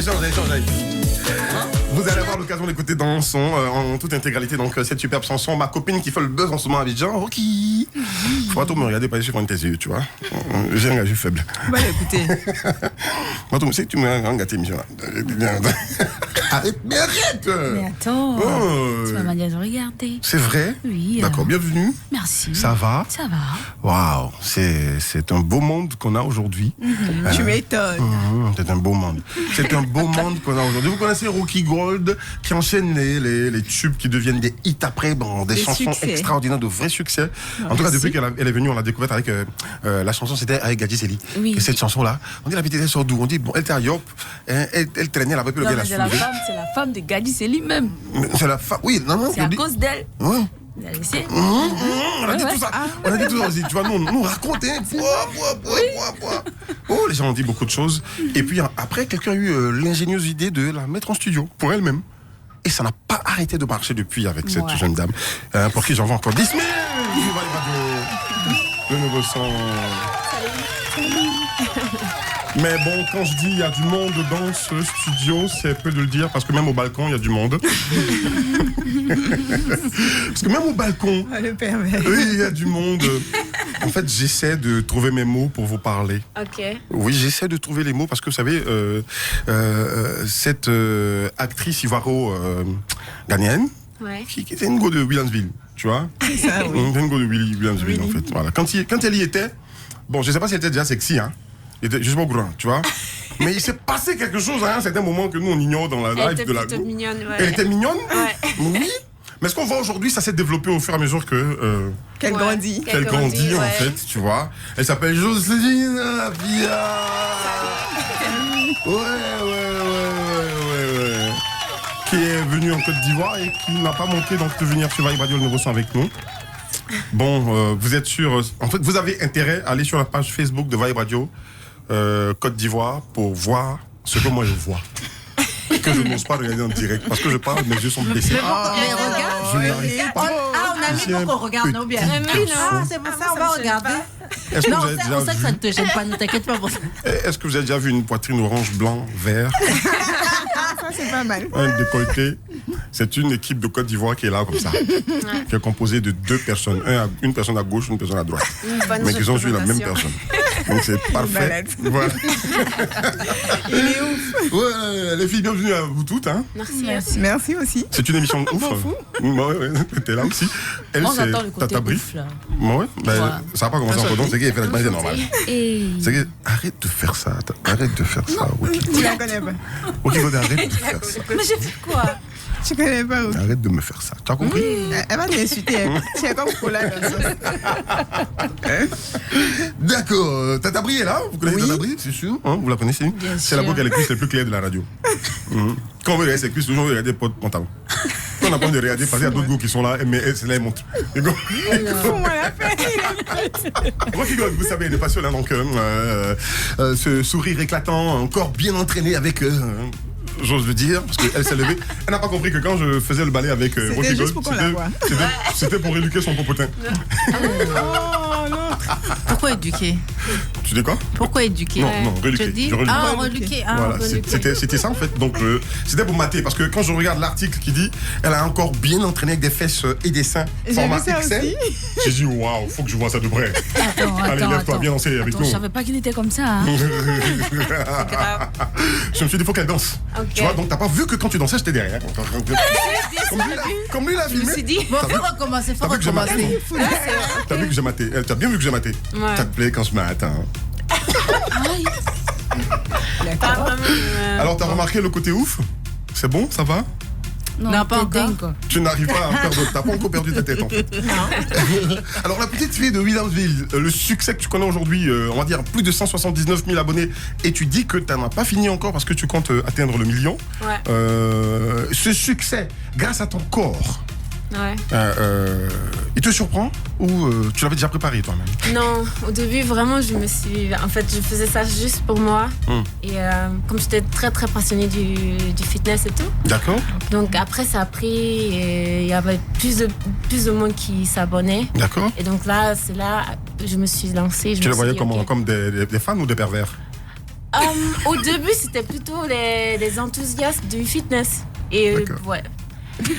Échangez. Vous allez avoir l'occasion d'écouter dans son en toute intégralité donc cette superbe chanson. Ma copine qui fait le buzz en ce moment à Abidjan, Rocky. Faut pas trop me regarder, pas sur tes yeux, tu vois. J'ai un gars faible. Bah écoutez. Moi, tu sais que tu m'as gâté, mission là. Arrête, mais arrête. Mais attends, c'est ma manière de regarder. C'est vrai? Oui. D'accord, bienvenue. Merci. Ça va? Ça va. Waouh, c'est un beau monde qu'on a aujourd'hui. Tu m'étonnes. C'est un beau monde. C'est un beau monde qu'on a aujourd'hui. Vous connaissez Rocky Gold qui enchaîne les tubes qui deviennent des hits après, bon, des chansons extraordinaires, de vrais succès. En tout cas, depuis qu'elle est venue, on l'a découverte avec la chanson, c'était avec Gadji Sely. Oui. Et cette chanson-là, on dit la petite elle sort d'où? On dit, bon, elle était à Yop, elle traînait là-bas, puis le gars l'a soulevée. C'est la femme de Gadji Sely même. C'est la femme, oui, non. C'est à cause d'elle. Ouais. Vous avez laissé. On a dit tout ça. On a dit tout ça aussi. Tu vois, nous raconter. Oh, les gens ont dit beaucoup de choses. Et puis après, quelqu'un a eu l'ingénieuse idée de la mettre en studio pour elle-même. Et ça n'a pas arrêté de marcher depuis avec cette jeune dame. Pour qui j'en vends encore 10 000. Le nouveau son. Mais bon, quand je dis il y a du monde dans ce studio, c'est peu de le dire parce que même au balcon, il y a du monde. Parce que même au balcon, le pervers. Oui, il y a du monde. En fait, j'essaie de trouver mes mots pour vous parler. Ok. Oui, j'essaie de trouver les mots parce que vous savez, cette actrice ivoiro-ghanéenne, qui était une go de Williamsville, tu vois. C'est ça, oui. Une go de Williamsville, en fait. Voilà. Quand elle y était, bon, je ne sais pas si elle était déjà sexy, hein. Elle était juste pas au courant, tu vois. Mais il s'est passé quelque chose à un certain moment que nous on ignore dans la live de la go. Elle était mignonne, ouais. Elle était mignonne. Ouais. Oui. Mais ce qu'on voit aujourd'hui, ça s'est développé au fur et à mesure que qu'elle grandit. Qu'elle grandit, en fait, tu vois. Elle s'appelle Jocelyne Appiah. Ouais. Qui est venue en Côte d'Ivoire et qui n'a pas manqué donc de venir sur Vibe Radio le nouveau son avec nous. Bon, vous êtes sûr. En fait, vous avez intérêt à aller sur la page Facebook de Vibe Radio Côte d'Ivoire pour voir ce que moi je vois. Que je n'ose pas regarder en direct parce que je parle, mes yeux sont blessés. Mais regarde. Je n'arrive pas. On a mis pour qu'on regarde nos bien. C'est pour ça on va regarder. Est-ce que Non, vous avez c'est déjà pour ça que vu... ça ne te gêne pas, ne t'inquiète pas pour ça. Est-ce que vous avez déjà vu une poitrine orange, blanc, vert? Ça, c'est pas mal. Un décolleté. C'est une équipe de Côte d'Ivoire qui est là comme ça. Qui est composée de deux personnes. Une personne à gauche, une personne à droite. Mais qui ont joué la même personne. Donc c'est parfait. Voilà. Il est ouf. Ouais, les filles, bienvenue à vous toutes. Hein. Merci. Merci aussi. C'est une émission ouf. Ouais, t'es là aussi. Elle, Moi, c'est j'attends le côté Tata Bri. ouf, là. Ouais, ben, Voilà. ça n'a pas commencé encore, donc c'est qu'elle fait la manière normale. Et... C'est que, arrête de faire ça. Arrête de faire ça. Tu la connais pas. Ok, arrête de faire ça. Mais j'ai fait quoi? Tu connais pas. Ok. Arrête de me faire ça. Tu as compris? Elle va t'insulter. Tu es comme Cola dans ça. D'accord. Tata Bri est là. Vous connaissez Tata Bri, c'est sûr. Hein, vous la connaissez? Bien C'est la sûr. voix qui a les cuisses les plus claires de la radio. Quand on veut regarder ses cuisses, toujours regarder des potes pantalons. Quand on n'a pas envie de regarder, parce qu'il y a d'autres goûts qui sont là, mais c'est là, ils montrent. Fous-moi la paix. Moi qui vous savez, des passions là, donc ce sourire éclatant, encore bien entraîné avec. J'ose le dire, parce qu'elle s'est levée. Elle n'a pas compris que quand je faisais le ballet avec Rocky juste Gold, pour qu'on la voie. c'était pour éduquer son popotin. Oh, l'autre. Pourquoi éduquer? Tu dis quoi? Pourquoi éduquer? Non, reluquer. Je dis Je reluque. Ah, reluquer. Ah, Voilà, reluquer. c'était ça en fait. Donc c'était pour mater parce que quand je regarde l'article qui dit elle a encore bien entraîné avec des fesses et des seins J'ai format vu ça XL, aussi. j'ai dit waouh, faut que je vois ça de près. Allez, lève-toi, viens danser avec nous. Je savais pas qu'il était comme ça. Hein. Je me suis dit faut qu'elle danse. Ok. Tu vois, donc t'as pas vu que quand tu dansais j'étais derrière. Comme lui l'a Je me filmé. suis dit. Bon, faut recommencer, faut T'as vu que j'ai maté? recommencer. T'as vu que j'ai maté? T'as bien vu que j'ai maté? Ouais. Ça te plaît quand je mate, hein? Pas vraiment. Alors t'as remarqué le côté ouf? C'est bon, ça va? Non, pas encore. Quoi. Tu n'arrives pas à perdre, t'as pas encore perdu ta tête en fait. Non. Alors la petite fille de Williamsville, le succès que tu connais aujourd'hui, on va dire plus de 179 000 abonnés, et tu dis que tu n'en as pas fini encore parce que tu comptes atteindre le million. Ouais. Ce succès, grâce à ton corps, Ouais. il te surprend ou tu l'avais déjà préparé toi-même? Non, au début, vraiment, en fait, je faisais ça juste pour moi. Et comme j'étais très, très passionnée du fitness et tout. D'accord. Donc après, ça a pris et il y avait plus de monde qui s'abonnait. D'accord. Et donc là, c'est là que je me suis lancée. Tu les voyais comme des fans ou des pervers? Au début, c'était plutôt les enthousiastes du fitness. Et ouais.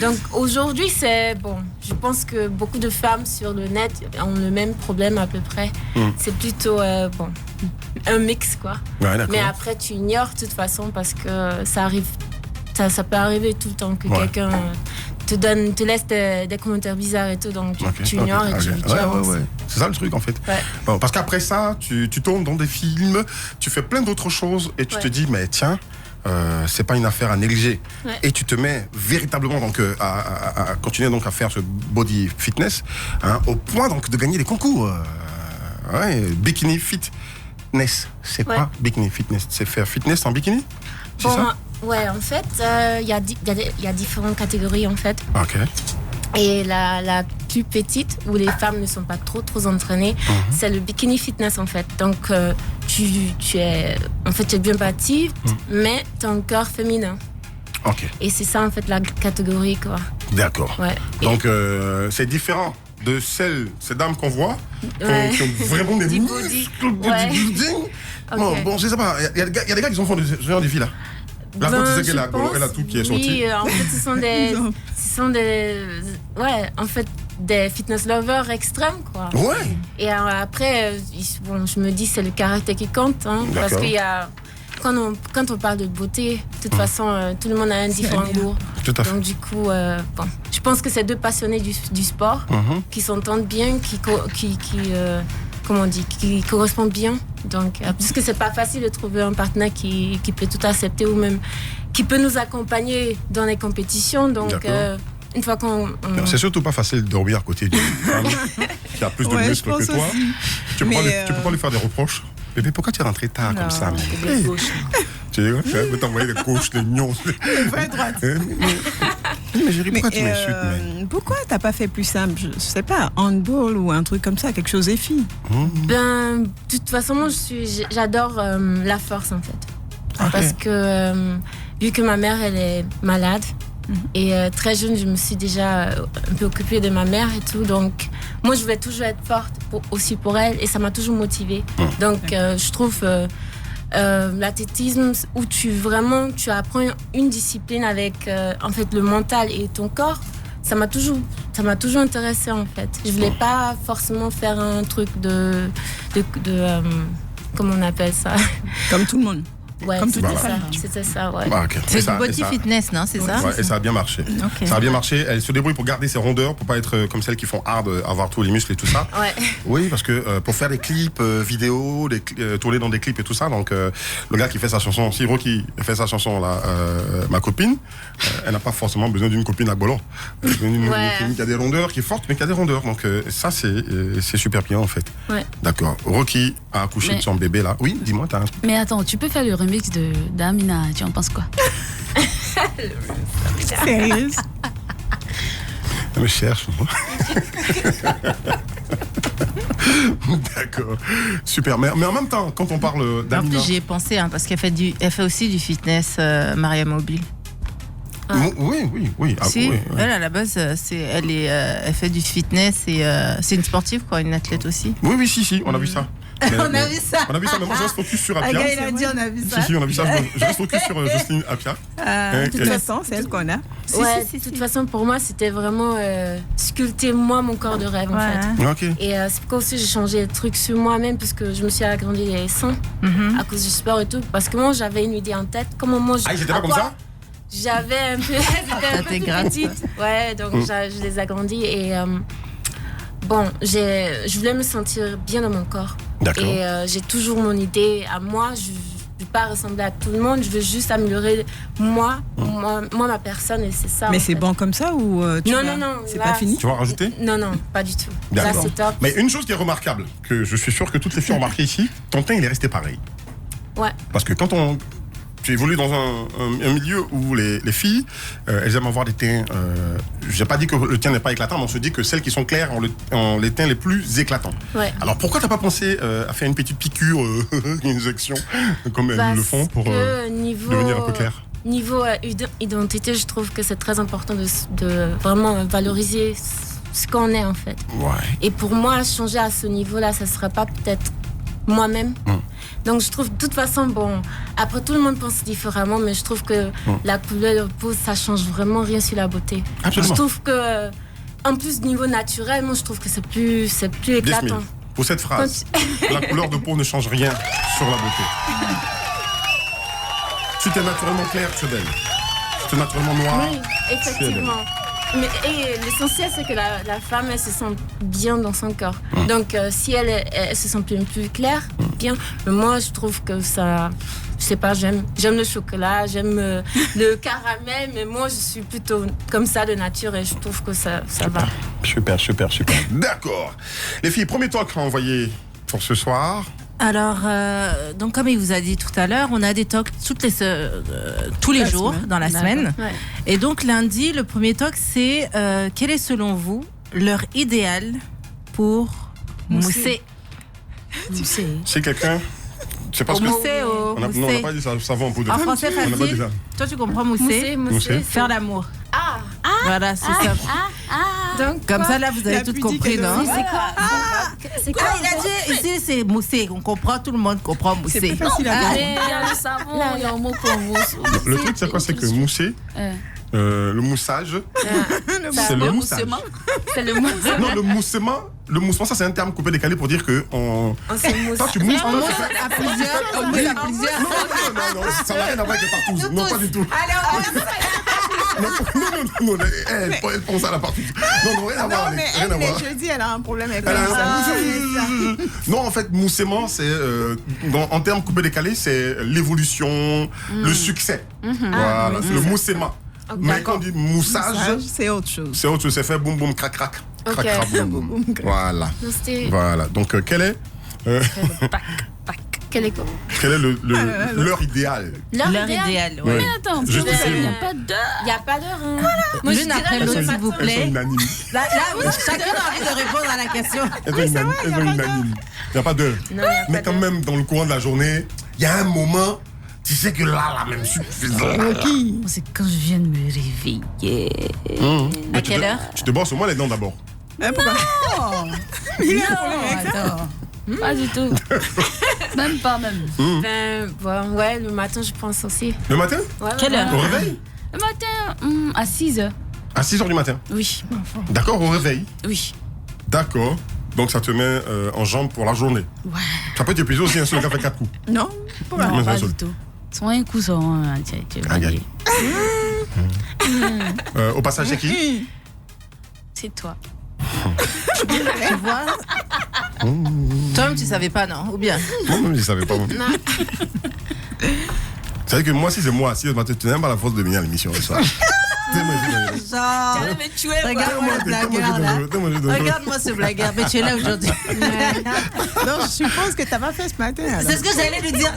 Donc aujourd'hui, c'est bon. Je pense que beaucoup de femmes sur le net ont le même problème à peu près. C'est plutôt bon, un mix quoi. Ouais, mais après, tu ignores de toute façon parce que ça arrive, ça peut arriver tout le temps que quelqu'un te laisse des commentaires bizarres et tout, donc tu ignores et tu avances. Ouais. C'est ça le truc en fait. Ouais. Bon, parce qu'après ça, tu tournes dans des films, tu fais plein d'autres choses et tu te dis mais tiens. C'est pas une affaire à négliger et tu te mets véritablement donc à continuer donc à faire ce body fitness au point donc de gagner des concours. Bikini fitness, c'est quoi bikini fitness? C'est faire fitness en bikini? C'est ça? Ouais, en fait, il y a différentes catégories en fait. Ok. Et la plus petite, où les femmes ne sont pas trop entraînées, c'est le bikini fitness en fait. Donc tu es bien bâtie, mais tu as un corps féminin. Ok. Et c'est ça en fait la catégorie quoi. D'accord. Ouais. Donc c'est différent de ces dames qu'on voit, qui ont vraiment des muscles, bodybuilding. Bon, je sais pas, il y a des gars qui font ce genre de filles là. La tu sais qu'elle a tout qui est sorti. Oui, en fait, ce sont des fitness lovers extrêmes, quoi. Ouais. Et après, je me dis c'est le caractère qui compte, parce qu'il y a quand on parle de beauté, de toute façon, tout le monde a un différent goût. Tout à fait. Donc du coup, je pense que c'est deux passionnés du sport qui s'entendent bien, qui correspondent bien. Donc, parce que c'est pas facile de trouver un partenaire qui peut tout accepter ou même qui peut nous accompagner dans les compétitions. Donc, une fois qu'on... C'est surtout pas facile de dormir à côté d'une femme qui a plus de muscles que toi. Aussi. Tu peux pas lui faire des reproches. Bébé, pourquoi tu es rentré tard comme ça? Tu veux t'envoyer des gauches, des nions. Vraie droite. Mais chérie, pourquoi tu m'insultes? Pourquoi t'as pas fait plus simple? Je sais pas, handball ou un truc comme ça, quelque chose des filles. Ben, de toute façon, moi, j'adore la force en fait. Okay. Parce que vu que ma mère, elle est malade, et très jeune, je me suis déjà un peu occupée de ma mère et tout. Donc, moi, je voulais toujours être forte aussi pour elle et ça m'a toujours motivée. Donc, je trouve l'athlétisme où tu apprends une discipline avec en fait le mental et ton corps. Ça m'a toujours intéressée en fait. Je voulais pas forcément faire un truc de comment on appelle ça? Comme tout le monde. Ouais, comme c'était ça, ouais. Okay. C'est du body fitness, non? C'est ça? Ouais, et ça a bien marché. Okay. Ça a bien marché. Elle se débrouille pour garder ses rondeurs, pour pas être comme celles qui font hard, avoir tous les muscles et tout ça. Ouais. Oui, parce que pour faire des clips vidéo, tourner dans des clips et tout ça, donc le gars qui fait sa chanson, si Rocky fait sa chanson là, ma copine, elle n'a pas forcément besoin d'une copine à bolon. Elle a besoin d'une copine qui a des rondeurs, qui est forte, mais qui a des rondeurs. Donc ça, c'est super bien en fait. Ouais. D'accord. Rocky a accouché de son bébé là. Oui, dis-moi, t'as un... Mais attends, tu peux faire le remix d'Amina, tu en penses quoi? Sérieux? Elle me cherche. D'accord. Super. Mais en même temps, quand on parle d'Amina... En plus, j'y ai pensé, parce qu'elle fait aussi du fitness, Maria Mobile. Oui. Si, oui. Elle, à la base, elle fait du fitness et c'est une sportive, quoi, une athlète aussi. Oui, si, on a vu ça. On a vu ça. On a vu ça, mais moi je reste focus sur Apia. Il a dit on a vu ça. Si, on a vu ça. Je reste focus sur Jocelyne Apia. De toute façon, c'est elle qu'on a. De toute façon, pour moi, c'était vraiment sculpter moi mon corps de rêve en fait. Okay. Et c'est pourquoi aussi j'ai changé de trucs sur moi-même parce que je me suis agrandi les seins à cause du sport et tout. Parce que moi, j'avais une idée en tête. Comment moi ils étaient pas comme ça? J'avais un peu, petite. Ouais, donc je les agrandis et je voulais me sentir bien dans mon corps. D'accord. Et j'ai toujours mon idée à moi. Je ne veux pas ressembler à tout le monde. Je veux juste améliorer moi, ma personne, et c'est ça. Mais c'est bon comme ça ou non. C'est pas fini? Tu vas rajouter? Non, pas du tout. D'accord. Là, c'est top. Mais une chose qui est remarquable, que je suis sûr que toutes les filles ont remarqué ici, ton teint, il est resté pareil. Ouais. Parce que quand tu évolues dans un milieu où les filles, elles aiment avoir des teints... j'ai pas dit que le tien n'est pas éclatant, mais on se dit que celles qui sont claires ont les teints les plus éclatants. Ouais. Alors pourquoi t'as pas pensé à faire une petite piqûre, une injection, comme elles le font pour devenir un peu clair? Niveau identité, je trouve que c'est très important de vraiment valoriser ce qu'on est en fait. Ouais. Et pour moi, changer à ce niveau-là, ça serait pas peut-être moi-même. Donc je trouve de toute façon, bon, après tout le monde pense différemment, mais je trouve que la couleur de peau, ça change vraiment rien sur la beauté. Absolument. Je trouve que, en plus niveau naturel, moi je trouve que c'est plus éclatant. Yasmine, pour cette phrase, la couleur de peau ne change rien sur la beauté. Si tu es naturellement clair, tu es belle. Si tu es naturellement noir, Oui, effectivement. Mais l'essentiel, c'est que la femme, elle se sent bien dans son corps. Donc, si elle se sent plus claire, bien. Mais moi, je trouve que ça... Je sais pas, j'aime le chocolat, j'aime le caramel, mais moi, je suis plutôt comme ça de nature et je trouve que ça va. Super. D'accord. Les filles, premier talk à envoyer pour ce soir. Alors, donc comme il vous a dit tout à l'heure, on a des talks tous les jours dans la semaine. Ouais. Et donc lundi, le premier talk, c'est quel est selon vous l'heure idéale pour mousser? C'est quelqu'un... Je sais pas ce que... Mousser On n'a mousser. pas dit ça, savon en poudre. En français On n'a pas dit facile. ça. Toi, tu comprends mousser? Mousser. Faire l'amour. Ah, Voilà, c'est ça. donc Comme quoi? ça, là, vous avez La tout pudique compris, de non? vie. C'est quoi? Il a dit, ici, c'est mousser. On comprend, tout le monde comprend mousser. C'est plus facile à dire. Mais il y a le savon, il y a un mot pour mousse. Le truc, c'est quoi? C'est que mousser, le moussage, c'est le moussage. C'est le mousse. Non, le moussement, ça c'est un terme coupé décalé pour dire que On se mousse. toi tu mousses. On toi, mousse tu fais- à plusieurs. On mousse à plusieurs. Non, ça n'a rien à voir avec les partous. Non, pas du tout. Non, elle pense à la partouze. Non, rien à voir. Non, mais Rien à elle, les voir. jeudis, elle a un problème avec Elle a ça. un- Non, en fait, moussement, c'est en termes coupé décalé, c'est l'évolution, le succès. Voilà, oui, c'est c'est le ça. moussement. Mais quand on dit moussage, C'est autre chose. c'est autre chose. C'est fait boum boum crac crac. Crac Ok. crac boum boum. Voilà. Donc, c'était... Voilà. Donc quel est Quel est quoi? quel est l'heure idéale? L'heure idéale, Ouais. oui. Attends, Juste ici. il n'y a pas d'heure. Il n'y a pas d'heure. Hein. Moi, je L'une dirais après le l'autre, matin. s'il vous Elles sont plaît. unanimes. Là, chacun a envie de répondre à la question. Elles sont unanimes. Il n'y a pas d'heure. Non, il y a Mais pas quand d'heure. même, dans le courant de la journée, il y a un moment, tu sais que là, même suffisant. C'est quand je viens de me réveiller. À quelle heure? Tu te brosses au moins les dents d'abord. Hein, pourquoi? Il a un problème Non, avec ça. attends. Pas du tout. Même pas, même. Ben, ouais, le matin, je pense aussi. Le matin? Ouais, Quelle ouais. heure? Au réveil? Le matin, à 6h. À 6h du matin. Oui. D'accord, au réveil. Oui. D'accord. Donc ça te met en jambe pour la journée. Ouais. Ça peut être épuisé aussi, un seul gars fait 4 coups. Non, pourquoi? Non, Mais pas ça, du tout. Son un coup, son tu Aïe, aïe. Au passage, c'est qui? c'est toi. Tu vois? Toi-même, tu savais pas, non? Ou bien? Moi-même, je ne savais pas. Vous savez que moi, si c'est moi, si tu n'aimes pas la force de venir à l'émission ce soir. Genre, regarde-moi le blagueur, là. Regarde-moi ce blagueur. Mais tu es là aujourd'hui. Donc, je suppose que t'as pas fait ce matin. alors. C'est ce que j'allais lui dire.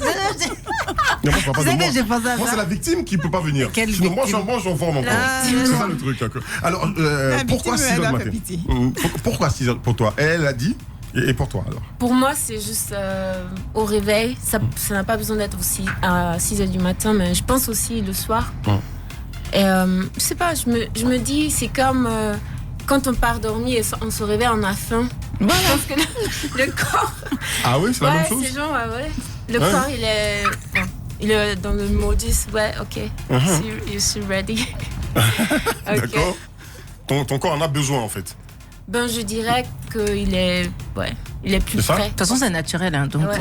Non, moi, je parle pas Tu de sais moi. que j'ai pensé à Moi, ça. c'est la victime qui ne peut pas venir. Quelle Sinon, moi, victime? j'en forme encore. Ah, C'est ça le truc. D'accord. Alors, pourquoi victime, 6 elle heures du doit matin faire pitié. Pourquoi 6 heures pour toi? Elle a dit. Et pour toi, alors? Pour moi, c'est juste au réveil. Ça n'a pas besoin d'être aussi à 6h du matin, mais je pense aussi le soir. Et je sais pas, je me dis, c'est comme quand on part dormir et on se réveille, on a faim. Voilà. Je pense que le corps. Ah oui, c'est la même Ouais, chose? c'est genre, ouais. Le Ouais. corps, il est dans le modus, ouais, ok. Je suis ready. Ok. D'accord. Ton corps en a besoin, en fait. Ben, je dirais qu'il est, ouais, il est plus C'est ça? prêt. De toute façon, c'est naturel, hein, donc. Ouais.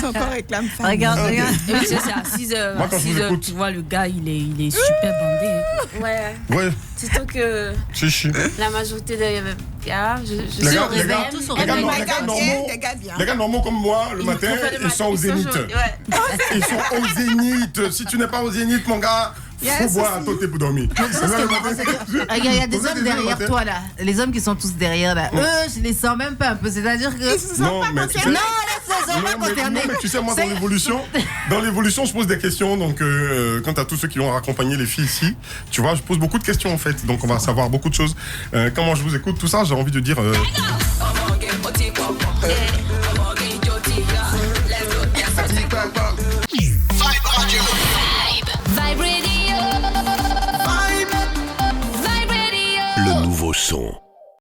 Son corps réclame ça. Regarde, regarde. Et puis, c'est à 6h. Moi, À quand je vous 6h, écoute- tu vois, le gars, il est super bandé. Ouais. Ouais, Surtout que chichi. la majorité des gars, je Les suis gars, au les réveil. gars, tous au les gars, réveil. non, Les les gars gars bien, normaux. les gars bien. Les gars normaux comme moi, le matin, ils sont au zénith. Ouais. Ils sont au zénith. Si tu n'es pas au zénith, mon gars, Yes, faut boire à aussi. côté pour dormir. Il y a des hommes derrière toi, là. Les hommes qui sont tous derrière, là. Eux, je les sens même pas un peu. C'est-à-dire que. Ils se sentent Non, pas mais tu sais. concernés. Non, là, ils sont pas Non, concernés. mais tu sais, moi, C'est- dans l'évolution, je pose des questions. Donc, quant à tous ceux qui ont accompagné les filles ici, tu vois, je pose beaucoup de questions, en fait. Donc, on va savoir beaucoup de choses. Comment je vous écoute, tout ça, j'ai envie de dire. Le nouveau son.